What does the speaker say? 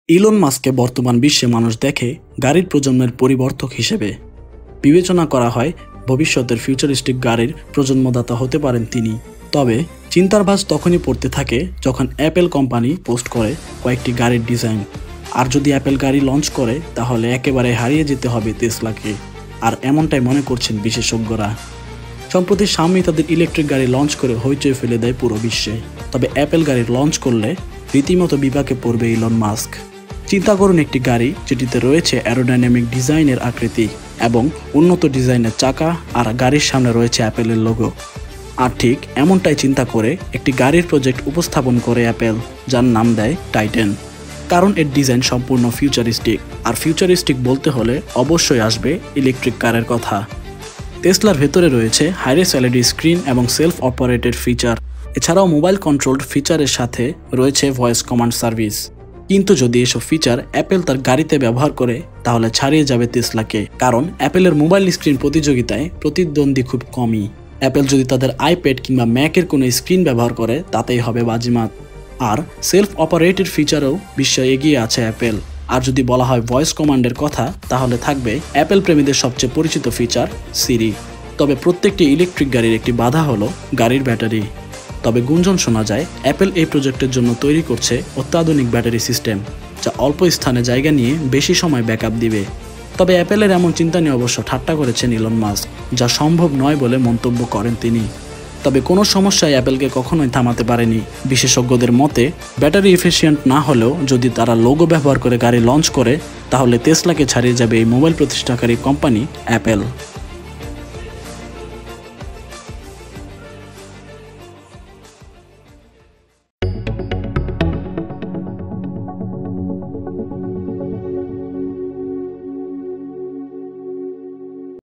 Elon মাস্ককে বর্তমান বিশ্বে মানুষ দেখে গাড়ির প্রজন্মের পরিবর্তক হিসেবে। বিবেচনা করা হয় ভবিষ্যতের ফিউচারিস্টিক গাড়ির প্রজন্মদাতা হতে পারেন তিনি। তবে চিন্তার ভাঁজ তখনই পড়তে থাকে যখন অ্যাপেল কোম্পানি পোস্ট করে কয়েকটি গাড়ির ডিজাইন। আর যদি অ্যাপেল গাড়ি লঞ্চ করে তাহলে একেবারে হারিয়ে যেতে হবে টেসলাকে। আর এমনটাই মনে করছেন বিশেষজ্ঞরা। সম্প্রতি শাওমি তাদের ইলেকট্রিক গাড়ি লঞ্চ করে হইচই ফেলে দেয় পুরো বিশ্বে। তবে অ্যাপেল গাড়ি লঞ্চ করলে রীতিমতো বিপাকে পড়বে ইলন মাস্ক। চিন্তা করুন একটি গাড়ি যেটিতে রয়েছে অ্যারোডাইনামিক ডিজাইনের আকৃতি এবং উন্নত ডিজাইনের চাকা, আর গাড়ির সামনে রয়েছে অ্যাপেলের লোগো। আর ঠিক এমনটাই চিন্তা করে একটি গাড়ির প্রজেক্ট উপস্থাপন করে অ্যাপেল, যার নাম দেয় টাইটান। কারণ এর ডিজাইন সম্পূর্ণ ফিউচারিস্টিক, আর ফিউচারিস্টিক বলতে হলে অবশ্যই আসবে ইলেকট্রিক কারের কথা। টেসলার ভেতরে রয়েছে হাইরেস এলইডি স্ক্রিন এবং সেলফ অপারেটেড ফিচার। এছাড়াও মোবাইল কন্ট্রোলড ফিচারের সাথে রয়েছে ভয়েস কমান্ড সার্ভিস। কিন্তু যদি এসব ফিচার অ্যাপেল তার গাড়িতে ব্যবহার করে তাহলে ছাড়িয়ে যাবে টেসলাকে। কারণ অ্যাপেলের মোবাইল স্ক্রিন প্রতিযোগিতায় প্রতিদ্বন্দ্বী খুব কমই। অ্যাপেল যদি তাদের আইপ্যাড কিংবা ম্যাকের কোনো স্ক্রিন ব্যবহার করে তাতেই হবে বাজিমাত। আর সেলফ অপারেটেড ফিচারেও বিশ্বে এগিয়ে আছে অ্যাপেল। আর যদি বলা হয় ভয়েস কমান্ডের কথা, তাহলে থাকবে অ্যাপেল প্রেমীদের সবচেয়ে পরিচিত ফিচার সিরি। তবে প্রত্যেকটি ইলেকট্রিক গাড়ির একটি বাধা হলো গাড়ির ব্যাটারি। তবে গুঞ্জন শোনা যায় অ্যাপেল এই প্রজেক্টের জন্য তৈরি করছে অত্যাধুনিক ব্যাটারি সিস্টেম, যা অল্প স্থানে জায়গা নিয়ে বেশি সময় ব্যাকআপ দিবে। তবে অ্যাপেলের এমন চিন্তা নিয়ে অবশ্য ঠাট্টা করেছেন ইলন মাস্ক, যা সম্ভব নয় বলে মন্তব্য করেন তিনি। তবে কোনো সমস্যায় অ্যাপেলকে কখনোই থামাতে পারেনি। বিশেষজ্ঞদের মতে ব্যাটারি এফিশিয়েন্ট না হলেও যদি তারা লোগো ব্যবহার করে গাড়ি লঞ্চ করে তাহলে টেসলাকে ছাড়িয়ে যাবে এই মোবাইল প্রতিষ্ঠাকারী কোম্পানি অ্যাপেল।